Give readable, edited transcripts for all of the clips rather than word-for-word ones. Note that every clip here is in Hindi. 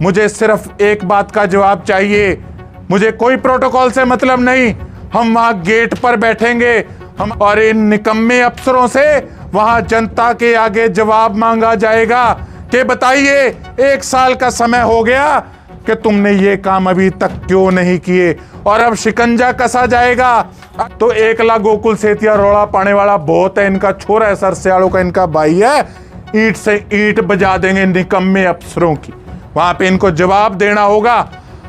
मुझे सिर्फ एक बात का जवाब चाहिए, मुझे कोई प्रोटोकॉल से मतलब नहीं। हम वहां गेट पर बैठेंगे हम, और इन निकम्मे अफसरों से वहां जनता के आगे जवाब मांगा जाएगा कि बताइए 1 साल का समय हो गया कि तुमने ये काम अभी तक क्यों नहीं किए, और अब शिकंजा कसा जाएगा। तो 1 लाख गोकुल सेतिया रोड़ा पाने वाला बहुत है, इनका छोरा है, सरस्याड़ों का इनका भाई है, ईंट से ईंट बजा देंगे निकम्मे अफसरों की। वहां पे इनको जवाब देना होगा।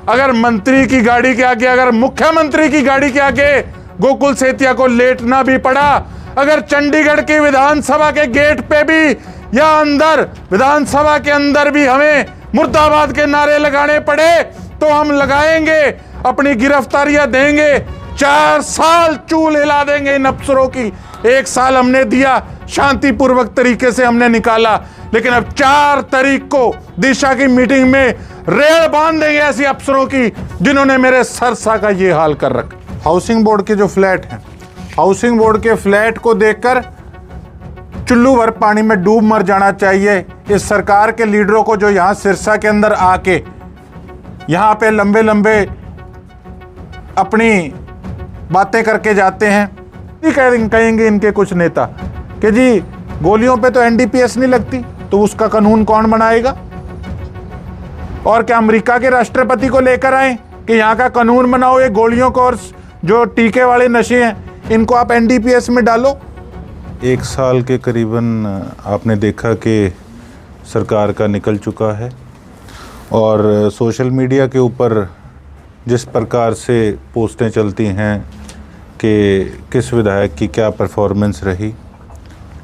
अगर मंत्री की गाड़ी के आगे, अगर मुख्यमंत्री की गाड़ी के आगे गोकुल सेतिया को लेटना भी पड़ा, अगर चंडीगढ़ की विधानसभा के गेट पे भी या अंदर विधानसभा के अंदर भी हमें मुर्दाबाद के नारे लगाने पड़े तो हम लगाएंगे, अपनी गिरफ्तारियां देंगे। 4 साल चूल हिला देंगे इन अफसरों की। 1 साल हमने दिया, शांतिपूर्वक तरीके से हमने निकाला, लेकिन अब 4 तारीख को दिशा की मीटिंग में रेल बांध देंगे ऐसे अफसरों की जिन्होंने मेरे सरसा का ये हाल कर रखा। हाउसिंग बोर्ड के जो फ्लैट हैं, हाउसिंग बोर्ड के फ्लैट को देखकर चुल्लू भर पानी में डूब मर जाना चाहिए इस सरकार के लीडरों को, जो यहाँ सिरसा के अंदर आके यहाँ पे लंबे लंबे अपनी बातें करके जाते हैं। कहेंगे इनके कुछ नेता कि जी गोलियों पे तो एनडीपीएस नहीं लगती, तो उसका कानून कौन बनाएगा? और क्या अमेरिका के राष्ट्रपति को लेकर आए कि यहाँ का कानून बनाओ, ये गोलियों को और जो टीके वाले नशे हैं इनको आप एनडीपीएस में डालो। 1 साल के करीबन आपने देखा कि सरकार का निकल चुका है, और सोशल मीडिया के ऊपर जिस प्रकार से पोस्टें चलती हैं कि किस विधायक की क्या परफॉर्मेंस रही,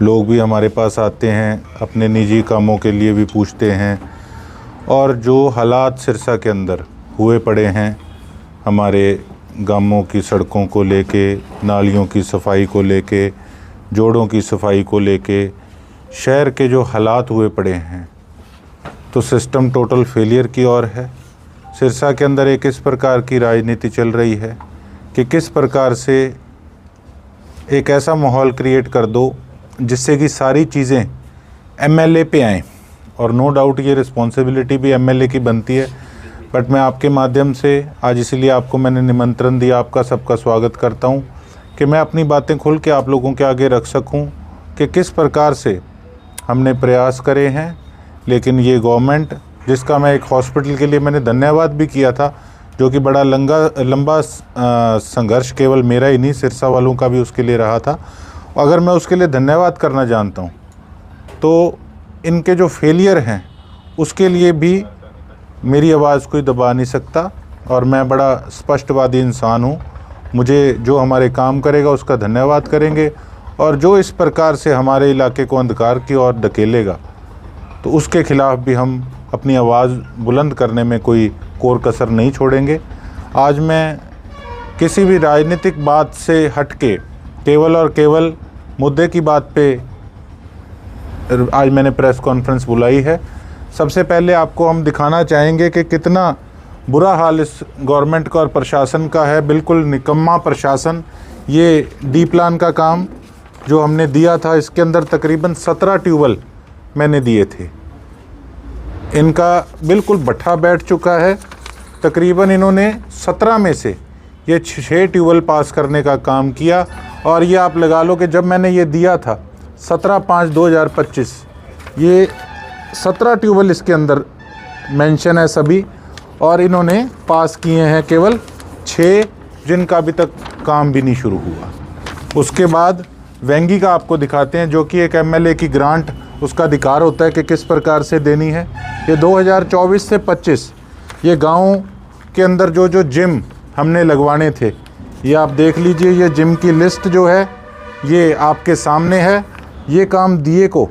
लोग भी हमारे पास आते हैं, अपने निजी कामों के लिए भी पूछते हैं, और जो हालात सिरसा के अंदर हुए पड़े हैं, हमारे गांवों की सड़कों को लेके, नालियों की सफाई को लेके, जोड़ों की सफाई को लेके, शहर के जो हालात हुए पड़े हैं, तो सिस्टम टोटल फेलियर की ओर है। सिरसा के अंदर एक इस प्रकार की राजनीति चल रही है कि किस प्रकार से एक ऐसा माहौल क्रिएट कर दो जिससे कि सारी चीज़ें एमएलए पे आएँ, और नो डाउट ये रिस्पॉन्सिबिलिटी भी एमएलए की बनती है। बट मैं आपके माध्यम से आज इसलिए आपको मैंने निमंत्रण दिया, आपका सबका स्वागत करता हूँ कि मैं अपनी बातें खुल के आप लोगों के आगे रख सकूं कि किस प्रकार से हमने प्रयास करे हैं। लेकिन ये गवर्नमेंट, जिसका मैं एक हॉस्पिटल के लिए मैंने धन्यवाद भी किया था, जो कि बड़ा लंबा संघर्ष केवल मेरा ही नहीं, सिरसा वालों का भी उसके लिए रहा था, अगर मैं उसके लिए धन्यवाद करना जानता हूँ तो इनके जो फेलियर हैं उसके लिए भी मेरी आवाज़ कोई दबा नहीं सकता। और मैं बड़ा स्पष्टवादी इंसान हूँ, मुझे जो हमारे काम करेगा उसका धन्यवाद करेंगे, और जो इस प्रकार से हमारे इलाके को अंधकार की ओर धकेलेगा तो उसके खिलाफ़ भी हम अपनी आवाज़ बुलंद करने में कोई कोर कसर नहीं छोड़ेंगे। आज मैं किसी भी राजनीतिक बात से हटके केवल और केवल मुद्दे की बात पे आज मैंने प्रेस कॉन्फ्रेंस बुलाई है। सबसे पहले आपको हम दिखाना चाहेंगे कि कितना बुरा हाल इस गवर्नमेंट का और प्रशासन का है, बिल्कुल निकम्मा प्रशासन। ये डी प्लान का काम जो हमने दिया था, इसके अंदर तकरीबन 17 ट्यूबवेल मैंने दिए थे, इनका बिल्कुल भट्ठा बैठ चुका है। तकरीबन इन्होंने 17 में से ये 6 ट्यूबवेल पास करने का काम किया, और ये आप लगा लो कि जब मैंने ये दिया था 17/5/2025, ये 17 ट्यूबवेल इसके अंदर मेंशन है सभी, और इन्होंने पास किए हैं केवल 6, जिनका अभी तक काम भी नहीं शुरू हुआ। उसके बाद वेंगी का आपको दिखाते हैं, जो कि एक एमएलए की ग्रांट, उसका अधिकार होता है कि किस प्रकार से देनी है। ये 2024 से 25 ये गाँव के अंदर जो जो जिम हमने लगवाने थे, ये आप देख लीजिए, ये जिम की लिस्ट जो है ये आपके सामने है। ये काम दिए को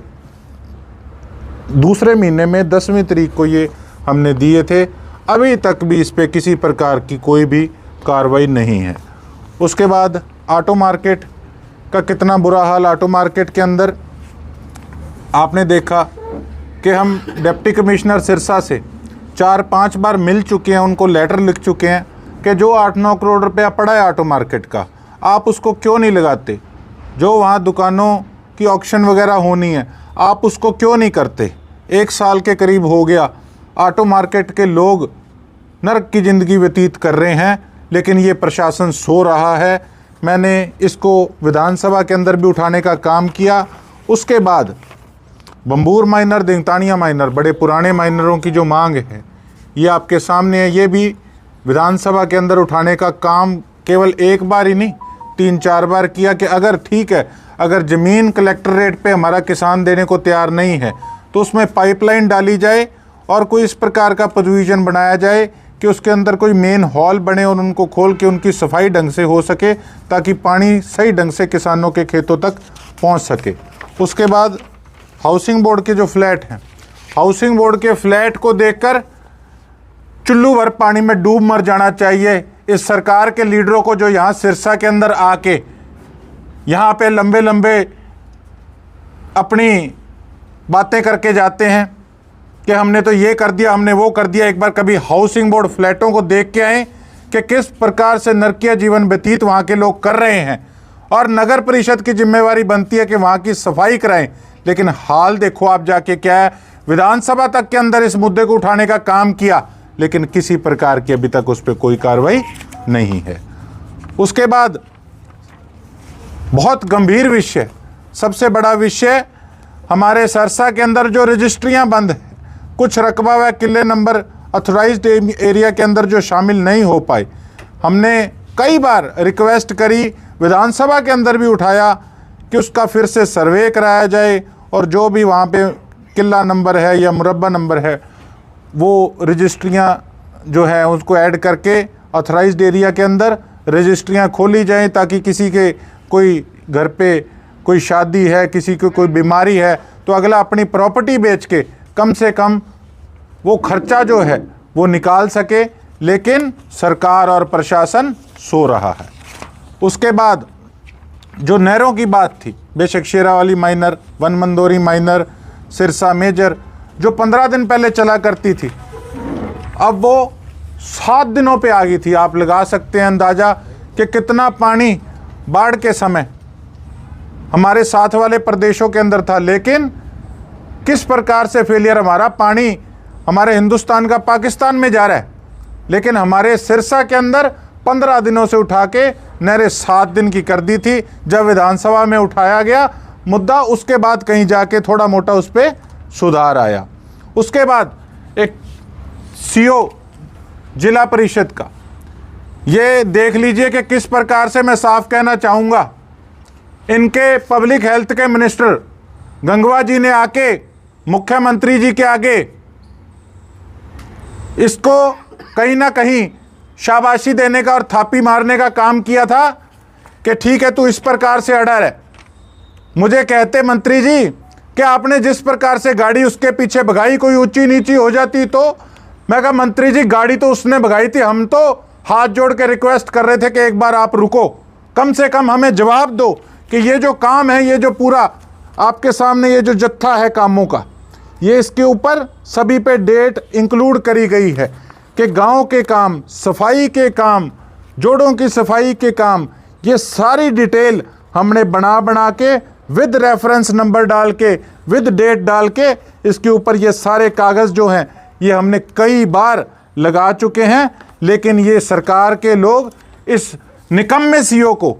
दूसरे महीने में 10वीं तारीख को ये हमने दिए थे, अभी तक भी इस पे किसी प्रकार की कोई भी कार्रवाई नहीं है। उसके बाद ऑटो मार्केट का कितना बुरा हाल, ऑटो मार्केट के अंदर आपने देखा कि हम डिप्टी कमिश्नर सिरसा से 4-5 बार मिल चुके हैं, उनको लेटर लिख चुके हैं कि जो 8-9 करोड़ रुपया पड़ा है ऑटो मार्केट का, आप उसको क्यों नहीं लगाते? जो वहाँ दुकानों की ऑक्शन वगैरह होनी है, आप उसको क्यों नहीं करते? 1 साल के करीब हो गया, ऑटो मार्केट के लोग नरक की ज़िंदगी व्यतीत कर रहे हैं, लेकिन ये प्रशासन सो रहा है। मैंने इसको विधानसभा के अंदर भी उठाने का काम किया। उसके बाद बम्बूर माइनर, दिंगतानिया माइनर, बड़े पुराने माइनरों की जो मांग है ये आपके सामने है। ये भी विधानसभा के अंदर उठाने का काम केवल एक बार ही नहीं, 3-4 बार किया कि अगर ठीक है, अगर ज़मीन कलेक्टर रेट पे हमारा किसान देने को तैयार नहीं है तो उसमें पाइपलाइन डाली जाए और कोई इस प्रकार का प्रोविज़न बनाया जाए कि उसके अंदर कोई मेन हॉल बने और उनको खोल के उनकी सफाई ढंग से हो सके, ताकि पानी सही ढंग से किसानों के खेतों तक पहुंच सके। उसके बाद हाउसिंग बोर्ड के जो फ्लैट हैं, हाउसिंग बोर्ड के फ्लैट को देखकर चुल्लू भर पानी में डूब मर जाना चाहिए इस सरकार के लीडरों को, जो यहाँ सिरसा के अंदर आके यहाँ पे लंबे लंबे अपनी बातें करके जाते हैं कि हमने तो ये कर दिया, हमने वो कर दिया। एक बार कभी हाउसिंग बोर्ड फ्लैटों को देख के आए कि किस प्रकार से नरकीय जीवन व्यतीत वहाँ के लोग कर रहे हैं, और नगर परिषद की जिम्मेवारी बनती है कि वहाँ की सफाई कराएं। लेकिन हाल देखो आप जाके क्या है। विधानसभा तक के अंदर इस मुद्दे को उठाने का काम किया, लेकिन किसी प्रकार की अभी तक उस पर कोई कार्रवाई नहीं है। उसके बाद बहुत गंभीर विषय, सबसे बड़ा विषय, हमारे सरसा के अंदर जो रजिस्ट्रियां बंद है, कुछ रकबा व किले नंबर अथोराइज्ड एरिया के अंदर जो शामिल नहीं हो पाए। हमने कई बार रिक्वेस्ट करी, विधानसभा के अंदर भी उठाया कि उसका फिर से सर्वे कराया जाए और जो भी वहाँ पे किला नंबर है या मुरब्बा नंबर है वो रजिस्ट्रियाँ जो है उसको ऐड करके ऑथराइज्ड एरिया के अंदर रजिस्ट्रियाँ खोली जाएं, ताकि किसी के कोई घर पे कोई शादी है, किसी को कोई बीमारी है, तो अगला अपनी प्रॉपर्टी बेच के कम से कम वो खर्चा जो है वो निकाल सके। लेकिन सरकार और प्रशासन सो रहा है। उसके बाद जो नहरों की बात थी, बेशक शेरावाली माइनर, वन मंदोरी माइनर, सिरसा मेजर, जो 15 दिन पहले चला करती थी, अब वो 7 दिनों पे आ गई थी। आप लगा सकते हैं अंदाज़ा कि कितना पानी बाढ़ के समय हमारे साथ वाले प्रदेशों के अंदर था। लेकिन किस प्रकार से फेलियर, हमारा पानी हमारे हिंदुस्तान का पाकिस्तान में जा रहा है, लेकिन हमारे सिरसा के अंदर 15 दिनों से उठा के नहरें 7 दिन की कर दी थी। जब विधानसभा में उठाया गया मुद्दा, उसके बाद कहीं जाके थोड़ा मोटा उस पर सुधार आया। उसके बाद एक सीओ जिला परिषद का, ये देख लीजिए कि किस प्रकार से, मैं साफ कहना चाहूँगा, इनके पब्लिक हेल्थ के मिनिस्टर गंगवा जी ने आके मुख्यमंत्री जी के आगे इसको कहीं ना कहीं शाबाशी देने का और थापी मारने का काम किया था कि ठीक है तू इस प्रकार से अड़र है। मुझे कहते मंत्री जी कि आपने जिस प्रकार से गाड़ी उसके पीछे भगाई, कोई ऊंची नीची हो जाती तो। मैं कहा मंत्री जी गाड़ी तो उसने भगाई थी, हम तो हाथ जोड़ के रिक्वेस्ट कर रहे थे कि एक बार आप रुको, कम से कम हमें जवाब दो कि ये जो काम है, ये जो पूरा आपके सामने ये जो जत्था है कामों का, ये इसके ऊपर सभी पे डेट इंक्लूड करी गई है कि गांव के काम, सफाई के काम, जोड़ों की सफाई के काम, ये सारी डिटेल हमने बना के विद रेफरेंस नंबर डाल के, विद डेट डाल के, इसके ऊपर ये सारे कागज़ जो हैं ये हमने कई बार लगा चुके हैं। लेकिन ये सरकार के लोग इस निकम्मे सीओ को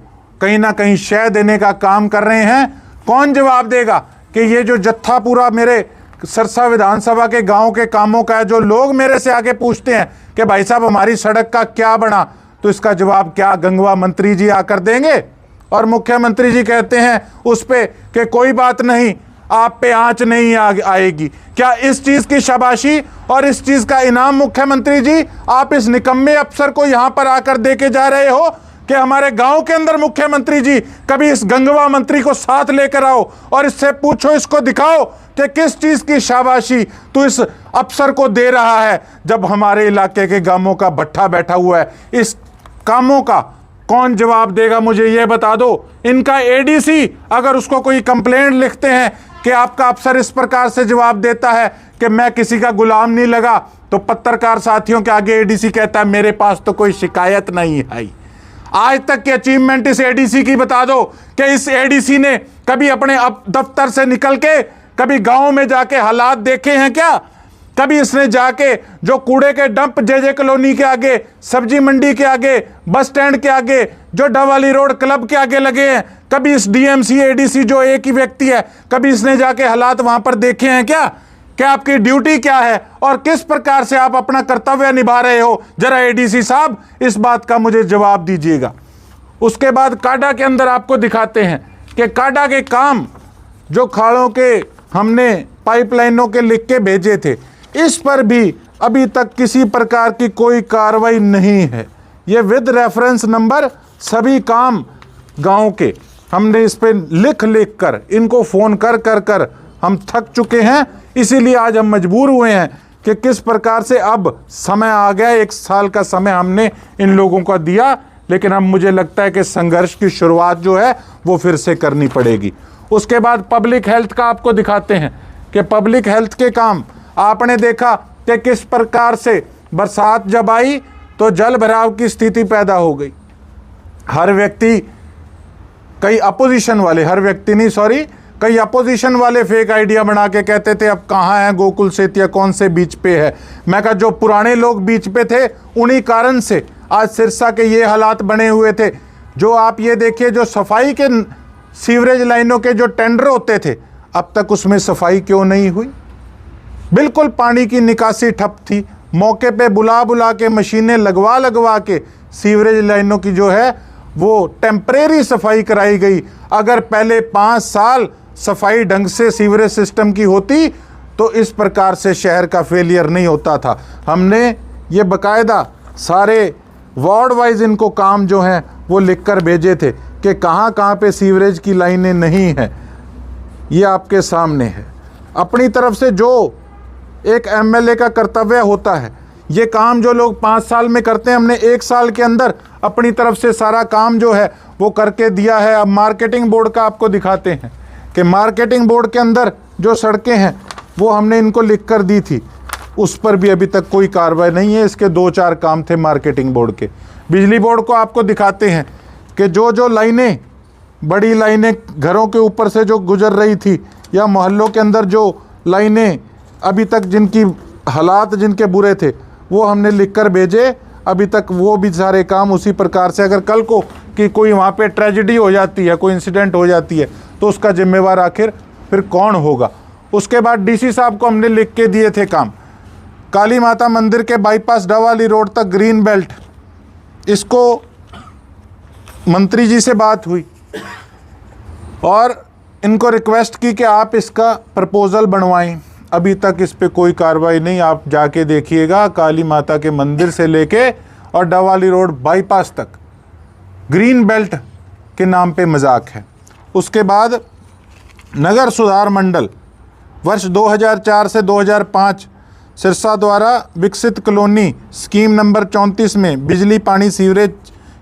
कहीं ना कहीं शय देने का काम कर रहे हैं। कौन जवाब देगा कि ये जो जत्था पूरा मेरे सरसा विधानसभा के गांव के कामों का है, जो लोग मेरे से आके पूछते हैं कि भाई साहब हमारी सड़क का क्या बना, तो इसका जवाब क्या गंगवा मंत्री जी आकर देंगे? और मुख्यमंत्री जी कहते हैं उस पे कि कोई बात नहीं, आप पे आंच नहीं आएगी। क्या इस चीज की शाबाशी और इस चीज का इनाम मुख्यमंत्री जी आप इस निकम्मे अफसर को यहां पर आकर देके जा रहे हो कि हमारे गांव के अंदर मुख्यमंत्री जी कभी इस गंगवा मंत्री को साथ लेकर आओ और इससे पूछो, इसको दिखाओ कि किस चीज की शाबाशी तू इस अफसर को दे रहा है, जब हमारे इलाके के गांवों का भट्ठा बैठा हुआ है। इस कामों का कौन जवाब देगा, मुझे ये बता दो। इनका एडीसी अगर उसको कोई कंप्लेंट लिखते हैं कि आपका अफसर इस प्रकार से जवाब देता है कि मैं किसी का गुलाम नहीं लगा, तो पत्रकार साथियों के आगे एडीसी कहता है मेरे पास तो कोई शिकायत नहीं आई। आज तक की अचीवमेंट इस एडीसी की बता दो कि इस एडीसी ने कभी अपने दफ्तर से निकल के कभी गांव में जाके हालात देखे हैं क्या? कभी इसने जाके जो कूड़े के डंप जे कॉलोनी के आगे, सब्जी मंडी के आगे, बस स्टैंड के आगे, जो डवाली रोड क्लब के आगे लगे हैं, कभी इस डीएमसी एडीसी जो एक ही व्यक्ति है, कभी इसने जाके हालात वहां पर देखे हैं क्या? क्या आपकी ड्यूटी क्या है और किस प्रकार से आप अपना कर्तव्य निभा रहे हो? जरा एडीसी साहब इस बात का मुझे जवाब दीजिएगा। उसके बाद काडा के अंदर आपको दिखाते हैं कि काडा के काम जो खाड़ों के हमने पाइपलाइनों के लिख के भेजे थे, इस पर भी अभी तक किसी प्रकार की कोई कार्रवाई नहीं है। ये विद रेफरेंस नंबर सभी काम गांव के हमने इस पे लिख कर इनको फ़ोन कर हम थक चुके हैं। इसीलिए आज हम मजबूर हुए हैं कि किस प्रकार से अब समय आ गया, 1 साल का समय हमने इन लोगों को दिया, लेकिन अब मुझे लगता है कि संघर्ष की शुरुआत जो है वो फिर से करनी पड़ेगी। उसके बाद पब्लिक हेल्थ का आपको दिखाते हैं कि पब्लिक हेल्थ के काम आपने देखा कि किस प्रकार से बरसात जब आई तो जल भराव की स्थिति पैदा हो गई। हर व्यक्ति, कई अपोजिशन वाले, हर व्यक्ति नहीं सॉरी, कई अपोजिशन वाले फेक आइडिया बना के कहते थे अब कहाँ है गोकुल सेतिया, कौन से बीच पे है। मैं कहा जो पुराने लोग बीच पे थे उन्हीं कारण से आज सिरसा के ये हालात बने हुए थे। जो आप ये देखिए, जो सफाई के सीवरेज लाइनों के जो टेंडर होते थे, अब तक उसमें सफाई क्यों नहीं हुई? बिल्कुल पानी की निकासी ठप थी। मौके पे बुला के मशीनें लगवा के सीवरेज लाइनों की जो है वो टेम्परेरी सफाई कराई गई। अगर पहले 5 साल सफाई ढंग से सीवरेज सिस्टम की होती तो इस प्रकार से शहर का फेलियर नहीं होता था। हमने ये बाकायदा सारे वार्ड वाइज इनको काम जो हैं वो लिखकर भेजे थे कि कहाँ पे सीवरेज की लाइनें नहीं हैं। ये आपके सामने है। अपनी तरफ से जो एक एमएलए का कर्तव्य होता है, ये काम जो लोग 5 साल में करते हैं, हमने 1 साल के अंदर अपनी तरफ से सारा काम जो है वो करके दिया है। अब मार्केटिंग बोर्ड का आपको दिखाते हैं कि मार्केटिंग बोर्ड के अंदर जो सड़कें हैं वो हमने इनको लिख कर दी थी, उस पर भी अभी तक कोई कार्रवाई नहीं है। इसके 2-4 काम थे मार्केटिंग बोर्ड के। बिजली बोर्ड को आपको दिखाते हैं कि जो लाइनें, बड़ी लाइनें घरों के ऊपर से जो गुजर रही थी या मोहल्लों के अंदर जो लाइनें अभी तक जिनकी हालात जिनके बुरे थे वो हमने लिखकर भेजे। अभी तक वो भी सारे काम उसी प्रकार से, अगर कल को कि कोई वहाँ पे ट्रेजेडी हो जाती है, कोई इंसिडेंट हो जाती है, तो उसका जिम्मेवार आखिर फिर कौन होगा? उसके बाद डीसी साहब को हमने लिख के दिए थे काम। काली माता मंदिर के बाईपास डवाली रोड तक ग्रीन बेल्ट, इसको मंत्री जी से बात हुई और इनको रिक्वेस्ट की कि आप इसका प्रपोज़ल बनवाएं। अभी तक इस पे कोई कार्रवाई नहीं। आप जाके देखिएगा, काली माता के मंदिर से लेके और डवाली रोड बाईपास तक ग्रीन बेल्ट के नाम पे मजाक है। उसके बाद नगर सुधार मंडल वर्ष 2004 से 2005 सिरसा द्वारा विकसित कॉलोनी स्कीम नंबर 34 में बिजली, पानी, सीवरेज,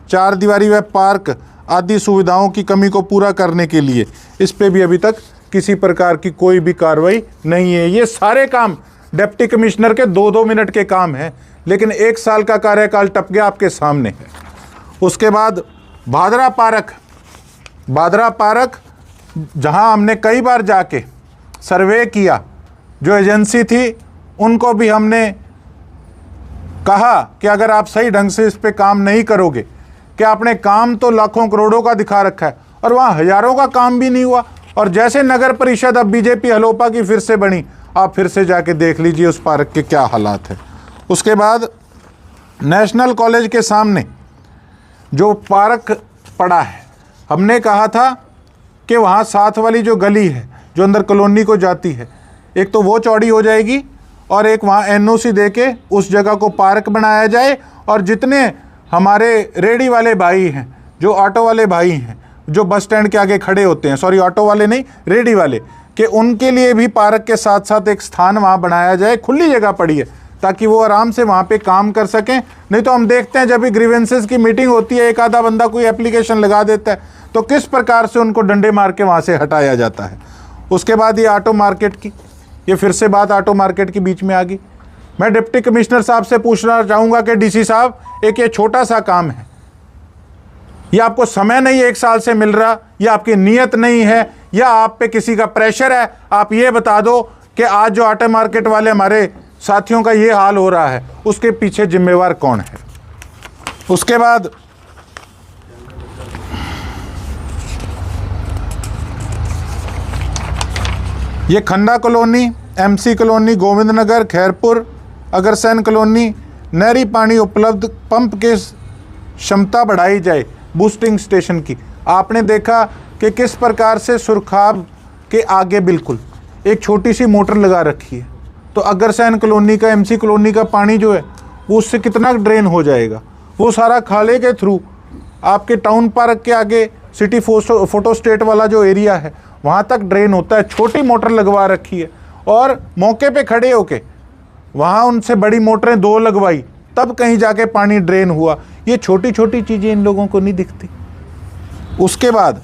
4 दीवारी व पार्क आदि सुविधाओं की कमी को पूरा करने के लिए इस पे भी अभी तक किसी प्रकार की कोई भी कार्रवाई नहीं है। ये सारे काम डिप्टी कमिश्नर के 2-2 मिनट के काम हैं, लेकिन 1 साल का कार्यकाल टप गया आपके सामने है। उसके बाद भादरा पार्क जहां हमने कई बार जाके सर्वे किया, जो एजेंसी थी उनको भी हमने कहा कि अगर आप सही ढंग से इस पे काम नहीं करोगे, कि आपने काम तो लाखों करोड़ों का दिखा रखा है और वहाँ हज़ारों का काम भी नहीं हुआ। और जैसे नगर परिषद अब बीजेपी हलोपा की फिर से बनी, आप फिर से जाके देख लीजिए उस पार्क के क्या हालात है। उसके बाद नेशनल कॉलेज के सामने जो पार्क पड़ा है, हमने कहा था कि वहाँ साथ वाली जो गली है जो अंदर कॉलोनी को जाती है, एक तो वो चौड़ी हो जाएगी और एक वहाँ एनओसी दे के उस जगह को पार्क बनाया जाए। और जितने हमारे रेडी वाले भाई हैं, जो ऑटो वाले भाई हैं, जो बस स्टैंड के आगे खड़े होते हैं, सॉरी ऑटो वाले नहीं, रेडी वाले, कि उनके लिए भी पार्क के साथ साथ एक स्थान वहाँ बनाया जाए। खुली जगह पड़ी है ताकि वो आराम से वहाँ पे काम कर सकें। नहीं तो हम देखते हैं जब भी ग्रीवेंसेस की मीटिंग होती है, एक आधा बंदा कोई एप्लीकेशन लगा देता है तो किस प्रकार से उनको डंडे मार के वहाँ से हटाया जाता है। उसके बाद ये ऑटो मार्केट की, ये फिर से बात ऑटो मार्केट के बीच में आ गई। मैं डिप्टी कमिश्नर साहब से पूछना चाहूँगा कि डीसी साहब, एक ये छोटा सा काम है, ये आपको समय नहीं 1 साल से मिल रहा, या आपकी नीयत नहीं है, या आप पे किसी का प्रेशर है? आप ये बता दो कि आज जो ऑटो मार्केट वाले हमारे साथियों का ये हाल हो रहा है, उसके पीछे जिम्मेवार कौन है? उसके बाद ये Khanna colony, MC colony, Govind Nagar, Khairpur, Agrasen colony, नहरी पानी उपलब्ध, पंप के क्षमता बढ़ाई जाए, बूस्टिंग स्टेशन की। आपने देखा कि किस प्रकार से सुरखाब के आगे बिल्कुल एक छोटी सी मोटर लगा रखी है, तो अगरसैन कॉलोनी का, एमसी कॉलोनी का पानी जो है वो उससे कितना ड्रेन हो जाएगा। वो सारा खाले के थ्रू आपके टाउन पार्क के आगे सिटी फोटो स्टेट वाला जो एरिया है वहाँ तक ड्रेन होता है। छोटी मोटर लगवा रखी है और मौके पे खड़े होके वहाँ उनसे बड़ी मोटरें 2 लगवाई, तब कहीं जाके पानी ड्रेन हुआ। ये छोटी छोटी चीज़ें इन लोगों को नहीं दिखती। उसके बाद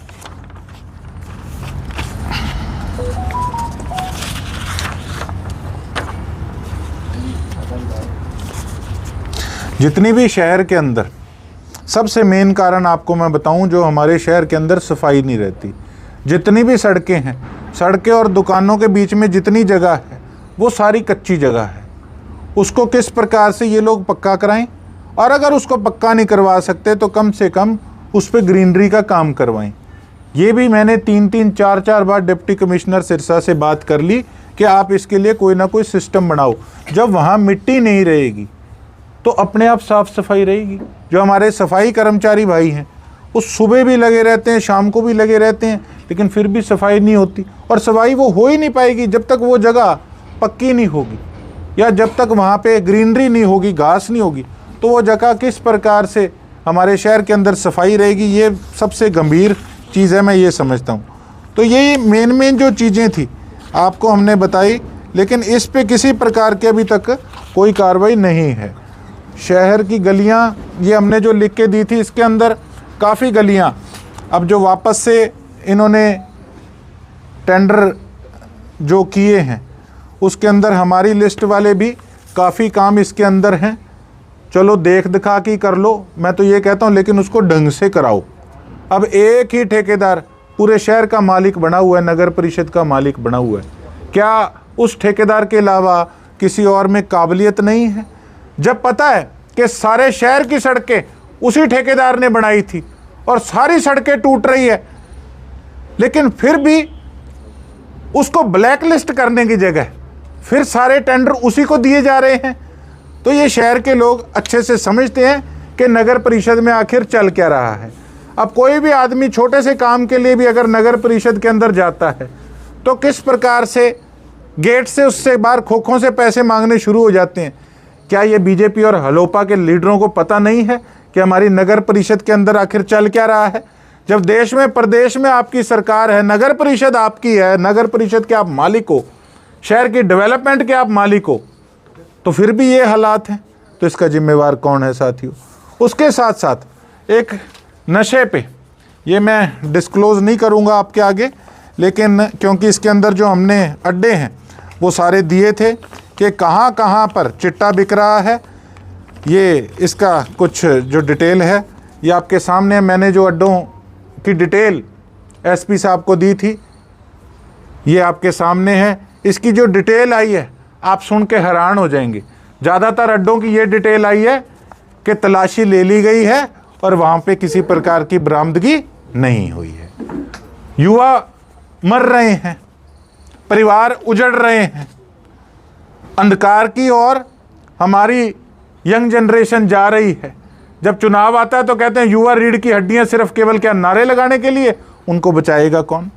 जितनी भी शहर के अंदर, सबसे मेन कारण आपको मैं बताऊं, जो हमारे शहर के अंदर सफाई नहीं रहती। जितनी भी सड़कें हैं, सड़कें और दुकानों के बीच में जितनी जगह है वो सारी कच्ची जगह है। उसको किस प्रकार से ये लोग पक्का कराएं, और अगर उसको पक्का नहीं करवा सकते तो कम से कम उस पर ग्रीनरी का काम करवाएं। ये भी मैंने 3-3, 4-4 बार डिप्टी कमिश्नर सिरसा से बात कर ली कि आप इसके लिए कोई ना कोई सिस्टम बनाओ। जब वहाँ मिट्टी नहीं रहेगी तो अपने आप साफ़ सफाई रहेगी। जो हमारे सफाई कर्मचारी भाई हैं वो सुबह भी लगे रहते हैं, शाम को भी लगे रहते हैं, लेकिन फिर भी सफाई नहीं होती। और सफाई वो हो ही नहीं पाएगी जब तक वो जगह पक्की नहीं होगी, या जब तक वहाँ पे ग्रीनरी नहीं होगी, घास नहीं होगी, तो वो जगह किस प्रकार से हमारे शहर के अंदर सफाई रहेगी। ये सबसे गंभीर चीज़ है, मैं ये समझता हूँ। तो ये मेन जो चीज़ें थी आपको हमने बताई, लेकिन इस पे किसी प्रकार की अभी तक कोई कार्रवाई नहीं है। शहर की गलियां, ये हमने जो लिख के दी थी, इसके अंदर काफ़ी गलियां अब जो वापस से इन्होंने टेंडर जो किए हैं उसके अंदर हमारी लिस्ट वाले भी काफ़ी काम इसके अंदर हैं। चलो देख दिखा के कर लो, मैं तो ये कहता हूँ, लेकिन उसको ढंग से कराओ। अब एक ही ठेकेदार पूरे शहर का मालिक बना हुआ है, नगर परिषद का मालिक बना हुआ है। क्या उस ठेकेदार के अलावा किसी और में काबिलियत नहीं है? जब पता है कि सारे शहर की सड़कें उसी ठेकेदार ने बनाई थी और सारी सड़कें टूट रही है, लेकिन फिर भी उसको ब्लैकलिस्ट करने की जगह फिर सारे टेंडर उसी को दिए जा रहे हैं। तो ये शहर के लोग अच्छे से समझते हैं कि नगर परिषद में आखिर चल क्या रहा है। अब कोई भी आदमी छोटे से काम के लिए भी अगर नगर परिषद के अंदर जाता है तो किस प्रकार से गेट से उससे बाहर खोखों से पैसे मांगने शुरू हो जाते हैं। क्या ये बीजेपी और हलोपा के लीडरों को पता नहीं है कि हमारी नगर परिषद के अंदर आखिर चल क्या रहा है? जब देश में प्रदेश में आपकी सरकार है, नगर परिषद आपकी है, नगर परिषद के आप मालिक हो, शहर की डेवलपमेंट के आप मालिक हो, तो फिर भी ये हालात हैं, तो इसका जिम्मेवार कौन है साथियों? उसके साथ साथ एक नशे पे, ये मैं डिस्क्लोज़ नहीं करूँगा आपके आगे, लेकिन क्योंकि इसके अंदर जो हमने अड्डे हैं वो सारे दिए थे कि कहाँ कहाँ पर चिट्टा बिक रहा है। ये इसका कुछ जो डिटेल है ये आपके सामने है। मैंने जो अड्डों की डिटेल एसपी साहब को दी थी ये आपके सामने है। इसकी जो डिटेल आई है आप सुन के हैरान हो जाएंगे। ज़्यादातर अड्डों की ये डिटेल आई है कि तलाशी ले ली गई है और वहाँ पे किसी प्रकार की बरामदगी नहीं हुई है। युवा मर रहे हैं, परिवार उजड़ रहे हैं, अंधकार की ओर हमारी यंग जनरेशन जा रही है। जब चुनाव आता है तो कहते हैं युवा रीढ़ की हड्डियां, सिर्फ केवल क्या नारे लगाने के लिए। उनको बचाएगा कौन?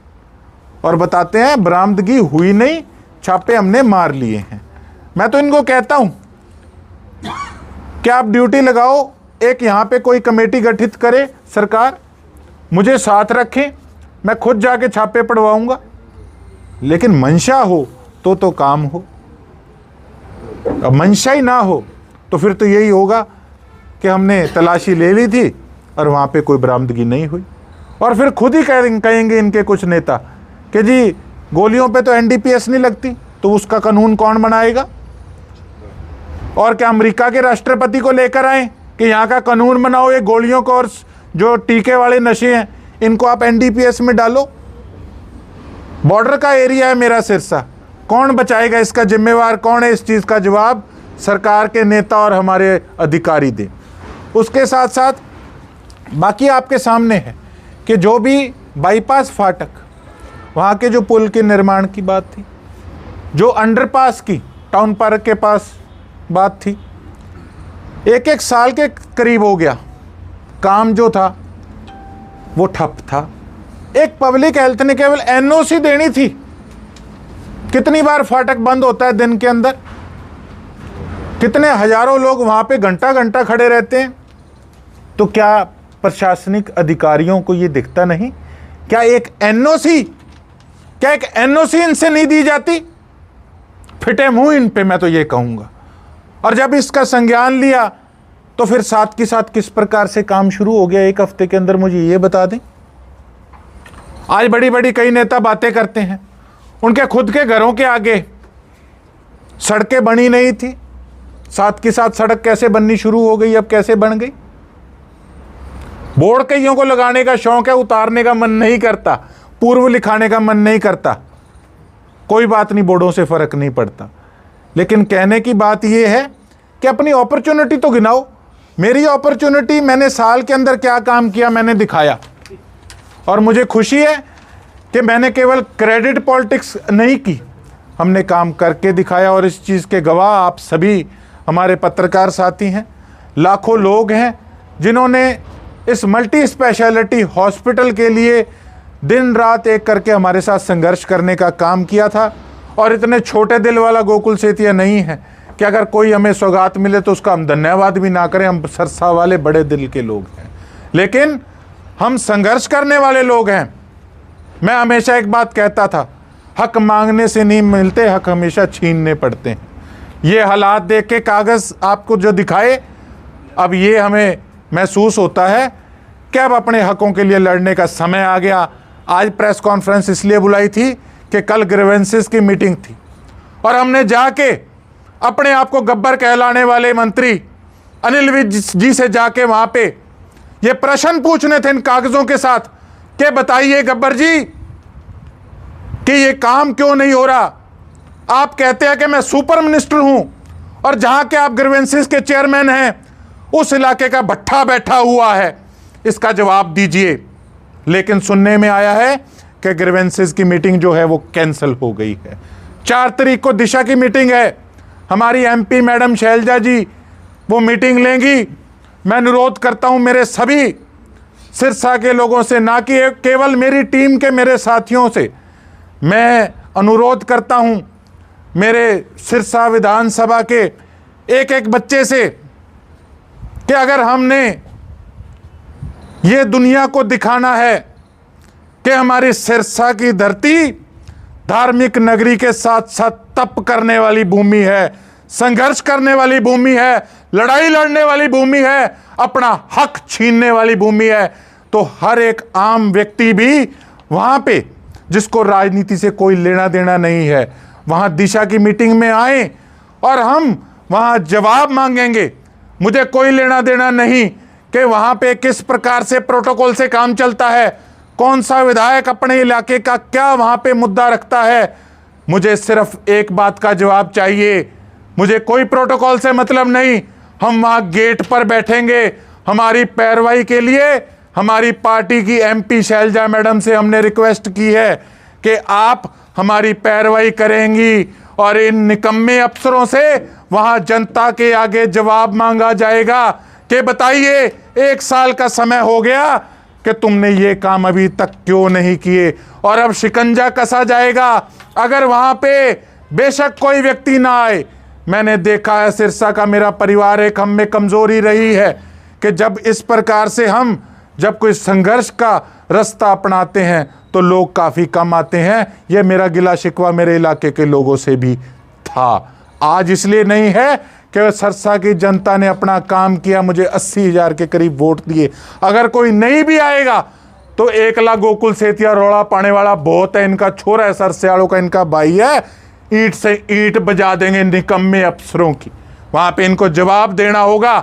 और बताते हैं बरामदगी हुई नहीं, छापे हमने मार लिए हैं। मैं तो इनको कहता हूं कि आप ड्यूटी लगाओ, एक यहाँ पे कोई कमेटी गठित करे सरकार, मुझे साथ रखें, मैं खुद जाके छापे पड़वाऊंगा, लेकिन मंशा हो तो काम हो। अब मंशा ही ना हो तो फिर तो यही होगा कि हमने तलाशी ले ली थी और वहाँ पे कोई बरामदगी नहीं हुई। और फिर खुद ही कहेंगे इनके कुछ नेता कि जी गोलियों पे तो एनडीपीएस नहीं लगती, तो उसका कानून कौन बनाएगा? और क्या अमेरिका के राष्ट्रपति को लेकर आए कि यहाँ का कानून बनाओ, ये गोलियों को और जो टीके वाले नशे हैं इनको आप एनडीपीएस में डालो? बॉर्डर का एरिया है मेरा सिरसा, कौन बचाएगा, इसका जिम्मेवार कौन है, इस चीज़ का जवाब सरकार के नेता और हमारे अधिकारी दें। उसके साथ साथ बाकी आपके सामने है कि जो भी बाईपास फाटक, वहाँ के जो पुल के निर्माण की बात थी, जो अंडरपास की टाउन पार्क के पास बात थी, एक साल के करीब हो गया, काम जो था वो ठप था। एक पब्लिक हेल्थ ने केवल एनओसी देनी थी। कितनी बार फाटक बंद होता है दिन के अंदर, कितने हजारों लोग वहाँ पे घंटा घंटा खड़े रहते हैं। तो क्या प्रशासनिक अधिकारियों को ये दिखता नहीं? क्या एक एनओसी इनसे नहीं दी जाती? फिटे मुंह इन पे, मैं तो ये कहूँगा। और जब इसका संज्ञान लिया तो फिर साथ के साथ किस प्रकार से काम शुरू हो गया एक हफ्ते के अंदर, मुझे ये बता दें। आज बड़ी बड़ी कई नेता बातें करते हैं, उनके खुद के घरों के आगे सड़कें बनी नहीं थी, साथ के साथ सड़क कैसे बननी शुरू हो गई, अब कैसे बन गई। बोर्ड कईयों को लगाने का शौक है, उतारने का मन नहीं करता, पूर्व लिखाने का मन नहीं करता। कोई बात नहीं, बोर्डों से फर्क नहीं पड़ता। लेकिन कहने की बात यह है कि अपनी अपॉर्चुनिटी तो गिनाओ। मेरी अपॉर्चुनिटी, मैंने साल के अंदर क्या काम किया मैंने दिखाया, और मुझे खुशी है कि मैंने केवल क्रेडिट पॉलिटिक्स नहीं की, हमने काम करके दिखाया। और इस चीज़ के गवाह आप सभी हमारे पत्रकार साथी हैं। लाखों लोग हैं जिन्होंने इस मल्टी स्पेशलिटी हॉस्पिटल के लिए दिन रात एक करके हमारे साथ संघर्ष करने का काम किया था। और इतने छोटे दिल वाला गोकुल सेतिया नहीं है कि अगर कोई हमें सौगात मिले तो उसका हम धन्यवाद भी ना करें। हम सरसा वाले बड़े दिल के लोग हैं, लेकिन हम संघर्ष करने वाले लोग हैं। मैं हमेशा एक बात कहता था, हक मांगने से नहीं मिलते, हक हमेशा छीनने पड़ते हैं। ये हालात देख के कागज़ आपको जो दिखाए, अब ये हमें महसूस होता है कि अब अपने हकों के लिए लड़ने का समय आ गया। आज प्रेस कॉन्फ्रेंस इसलिए बुलाई थी कि कल ग्रीवेंसेस की मीटिंग थी, और हमने जाके अपने आप को गब्बर कहलाने वाले मंत्री अनिल विज जी से जाके वहाँ पे ये प्रश्न पूछने थे इन कागज़ों के साथ कि बताइए गब्बर जी कि ये काम क्यों नहीं हो रहा। आप कहते हैं कि मैं सुपर मिनिस्टर हूं, और जहां के आप ग्रीवेंसेस के चेयरमैन हैं उस इलाके का भट्ठा बैठा हुआ है, इसका जवाब दीजिए। लेकिन सुनने में आया है कि ग्रीवेंसेस की मीटिंग जो है वो कैंसिल हो गई है। 4 तारीख को दिशा की मीटिंग है, हमारी एमपी मैडम शैलजा जी वो मीटिंग लेंगी। मैं अनुरोध करता हूं मेरे सभी सिरसा के लोगों से, ना कि केवल मेरी टीम के मेरे साथियों से, मैं अनुरोध करता हूं मेरे सिरसा विधानसभा के एक एक बच्चे से कि अगर हमने ये दुनिया को दिखाना है कि हमारी सिरसा की धरती धार्मिक नगरी के साथ साथ तप करने वाली भूमि है, संघर्ष करने वाली भूमि है, लड़ाई लड़ने वाली भूमि है, अपना हक छीनने वाली भूमि है, तो हर एक आम व्यक्ति भी वहाँ पे जिसको राजनीति से कोई लेना देना नहीं है, वहाँ दिशा की मीटिंग में आए और हम वहाँ जवाब मांगेंगे। मुझे कोई लेना देना नहीं कि वहाँ पे किस प्रकार से प्रोटोकॉल से काम चलता है, कौन सा विधायक अपने इलाके का क्या वहाँ पे मुद्दा रखता है। मुझे सिर्फ एक बात का जवाब चाहिए, मुझे कोई प्रोटोकॉल से मतलब नहीं। हम वहाँ गेट पर बैठेंगे, हमारी पैरवाई के लिए हमारी पार्टी की एमपी शैलजा मैडम से हमने रिक्वेस्ट की है कि आप हमारी पैरवाई करेंगी और इन निकम्मे अफसरों से वहाँ जनता के आगे जवाब मांगा जाएगा कि बताइए 1 साल का समय हो गया कि तुमने ये काम अभी तक क्यों नहीं किए, और अब शिकंजा कसा जाएगा अगर वहाँ पे बेशक कोई व्यक्ति ना आए। मैंने देखा है सिरसा का मेरा परिवार एक हम में कमज़ोरी रही है कि जब इस प्रकार से हम जब कोई संघर्ष का रास्ता अपनाते हैं तो लोग काफ़ी कम आते हैं। ये मेरा गिला शिकवा मेरे इलाके के लोगों से भी था। आज इसलिए नहीं है कि सिरसा की जनता ने अपना काम किया, मुझे 80,000 के करीब वोट दिए। अगर कोई नहीं भी आएगा तो 1 लाख गोकुल सेतिया रोड़ा पाने वाला बहुत है, इनका छोरा है, सरस्यालों का इनका भाई है, ईंट से ईंट बजा देंगे निकम्मे अफसरों की। वहाँ पे इनको जवाब देना होगा।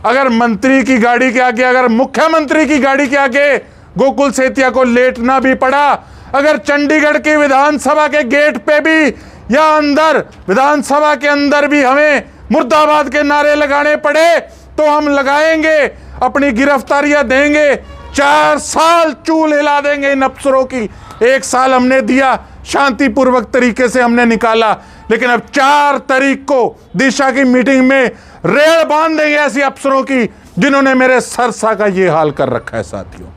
अगर मंत्री की गाड़ी के आगे, अगर मुख्यमंत्री की गाड़ी के आगे गोकुल सेतिया को लेटना भी पड़ा, अगर चंडीगढ़ की विधानसभा के गेट पे भी या अंदर विधानसभा के अंदर भी हमें मुर्दाबाद के नारे लगाने पड़े तो हम लगाएंगे, अपनी गिरफ्तारियां देंगे। 4 साल चूल हिला देंगे इन अफसरों की। 1 साल हमने दिया, शांतिपूर्वक तरीके से हमने निकाला, लेकिन अब 4 तारीख को दिशा की मीटिंग में रेल बांध देंगे ऐसे अफसरों की जिन्होंने मेरे सरसा का ये हाल कर रखा है। साथियों,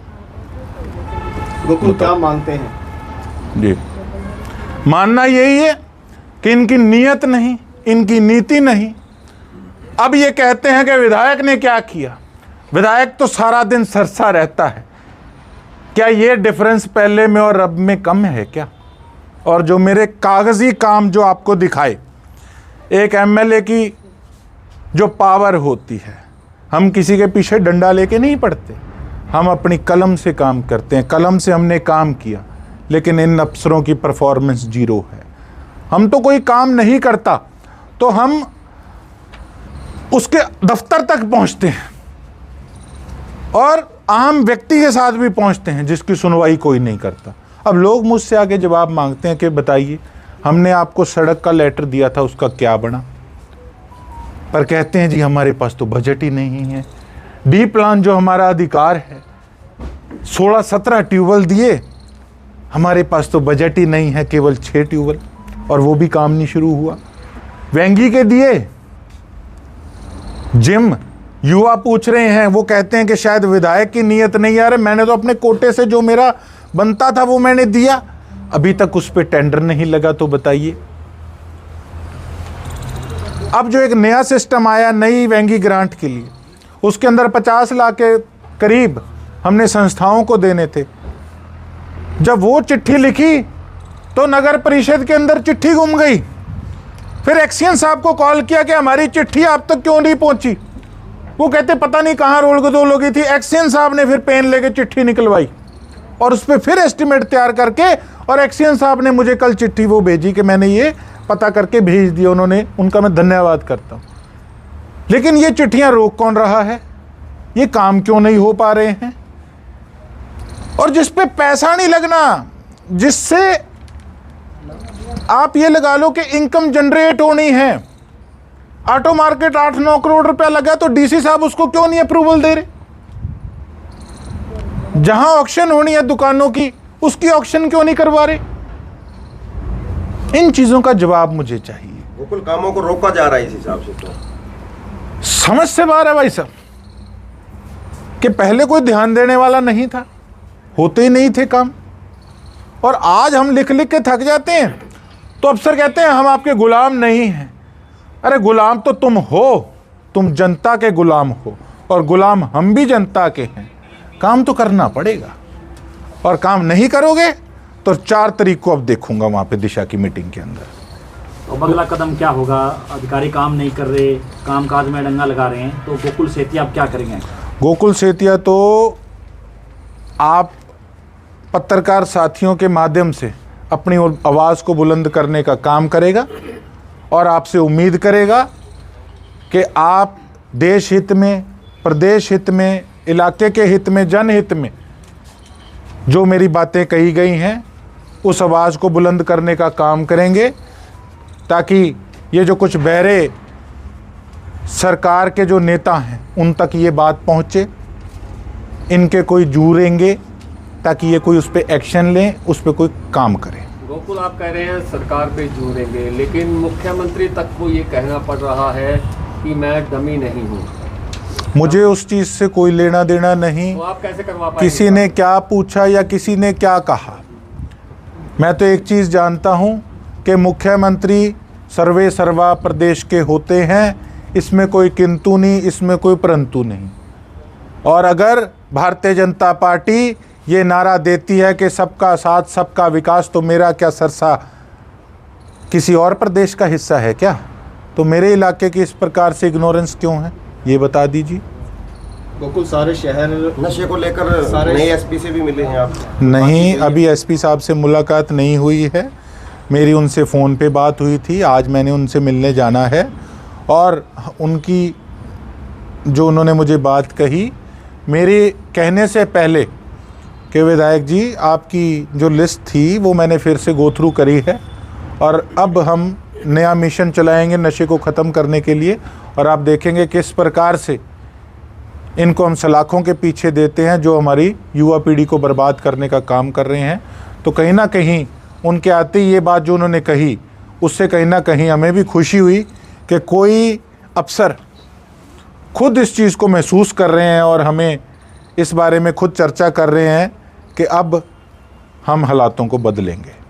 गोकुल क्या मानते हैं? जी, मानना यही है कि इनकी नीयत नहीं, इनकी नीति नहीं। अब ये कहते हैं कि विधायक ने क्या किया। विधायक तो सारा दिन सरसा रहता है। क्या ये डिफरेंस पहले में और अब में कम है क्या? और जो मेरे कागजी काम जो आपको दिखाए, एक एमएलए की जो पावर होती है, हम किसी के पीछे डंडा लेके नहीं पड़ते, हम अपनी कलम से काम करते हैं। कलम से हमने काम किया, लेकिन इन अफसरों की परफॉर्मेंस 0 है। हम तो कोई काम नहीं करता तो हम उसके दफ्तर तक पहुंचते हैं और आम व्यक्ति के साथ भी पहुंचते हैं जिसकी सुनवाई कोई नहीं करता। अब लोग मुझसे आके जवाब मांगते हैं कि बताइए, हमने आपको सड़क का लेटर दिया था, उसका क्या बना? पर कहते हैं जी हमारे पास तो बजट ही नहीं है। डी प्लान जो हमारा अधिकार है, 16-17 ट्यूबवेल दिए, हमारे पास तो बजट ही नहीं है, केवल 6 ट्यूबवेल, और वो भी काम नहीं शुरू हुआ। वेंगी के दिए, जिम युवा पूछ रहे हैं, वो कहते हैं कि शायद विधायक की नीयत नहीं आ रही। मैंने तो अपने कोटे से जो मेरा बनता था वो मैंने दिया, अभी तक उस पर टेंडर नहीं लगा। तो बताइए, अब जो एक नया सिस्टम आया नई वेंगी ग्रांट के लिए, उसके अंदर 50 लाख के करीब हमने संस्थाओं को देने थे। जब वो चिट्ठी लिखी तो नगर परिषद के अंदर चिट्ठी गुम गई। फिर एक्सियन साहब को कॉल किया कि हमारी चिट्ठी आप तक क्यों नहीं पहुंची। वो कहते पता नहीं कहाँ रोल गोदोल हो गई थी। एक्सियन साहब ने फिर पेन लेके चिट्ठी निकलवाई और उस पर फिर एस्टिमेट तैयार करके, और एक्सियन साहब ने मुझे कल चिट्ठी वो भेजी कि मैंने ये पता करके भेज दिया। उन्होंने, उनका मैं धन्यवाद करता हूँ। लेकिन ये चिट्ठियाँ रोक कौन रहा है? ये काम क्यों नहीं हो पा रहे हैं? और जिस पे पैसा नहीं लगना, जिससे आप ये लगा लो कि इनकम जनरेट होनी है। ऑटो मार्केट 8-9 करोड़ रुपया लगा तो डीसी साहब उसको क्यों नहीं अप्रूवल दे रहे? जहां ऑक्शन होनी है दुकानों की, उसकी ऑक्शन क्यों नहीं करवा रहे? इन चीजों का जवाब मुझे चाहिए। गोकुल कामों को रोका जा रहा है इस हिसाब से, तो समझ से बाहर है भाई साहब कि पहले कोई ध्यान देने वाला नहीं था, होते ही नहीं थे काम। और आज हम लिख लिख के थक जाते हैं तो अफसर कहते हैं हम आपके गुलाम नहीं हैं। अरे गुलाम तो तुम हो, तुम जनता के गुलाम हो, और गुलाम हम भी जनता के हैं। काम तो करना पड़ेगा, और काम नहीं करोगे तो 4 तारीख को अब देखूंगा वहां पे दिशा की मीटिंग के अंदर। तो अगला कदम क्या होगा? अधिकारी काम नहीं कर रहे, कामकाज में डंगा लगा रहे हैं, तो गोकुल सेतिया आप क्या करेंगे? गोकुल सेतिया तो आप पत्रकार साथियों के माध्यम से अपनी आवाज़ को बुलंद करने का काम करेगा, और आपसे उम्मीद करेगा कि आप देश हित में, प्रदेश हित में, इलाके के हित में, जनहित में जो मेरी बातें कही गई हैं उस आवाज़ को बुलंद करने का काम करेंगे, ताकि ये जो कुछ बहरे सरकार के जो नेता हैं उन तक ये बात पहुँचे, इनके कोई जूरेंगे, ताकि ये कोई उस पर एक्शन लें, उस पर कोई काम करें। गोकुल, आप कह रहे हैं सरकार पे जूरेंगे, लेकिन मुख्यमंत्री तक को ये कहना पड़ रहा है कि मैं डमी नहीं हूँ। मुझे उस चीज़ से कोई लेना देना नहीं। तो आप कैसे करवा पाएंगे? किसी ने क्या पूछा या किसी ने क्या कहा, मैं तो एक चीज़ जानता हूँ कि मुख्यमंत्री सर्वे सर्वा प्रदेश के होते हैं। इसमें कोई किंतु नहीं, इसमें कोई परंतु नहीं। और अगर भारतीय जनता पार्टी ये नारा देती है कि सबका साथ सबका विकास, तो मेरा क्या सरसा किसी और प्रदेश का हिस्सा है क्या? तो मेरे इलाके की इस प्रकार से इग्नोरेंस क्यों है, ये बता दीजिए। गोकुल, सारे शहर नशे को लेकर नए एसपी से भी मिले हैं आप? नहीं, अभी एसपी साहब से मुलाकात नहीं हुई है। मेरी उनसे फ़ोन पे बात हुई थी, आज मैंने उनसे मिलने जाना है। और उनकी जो उन्होंने मुझे बात कही, मेरे कहने से पहले कि विधायक जी आपकी जो लिस्ट थी वो मैंने फिर से गो थ्रू करी है, और अब हम नया मिशन चलाएंगे नशे को ख़त्म करने के लिए। और आप देखेंगे किस प्रकार से इनको हम सलाखों के पीछे देते हैं जो हमारी युवा पीढ़ी को बर्बाद करने का काम कर रहे हैं। तो कहीं ना कहीं उनके आते ही ये बात जो उन्होंने कही, उससे कहीं ना कहीं हमें भी खुशी हुई कि कोई अफसर खुद इस चीज़ को महसूस कर रहे हैं और हमें इस बारे में खुद चर्चा कर रहे हैं कि अब हम हालातों को बदलेंगे।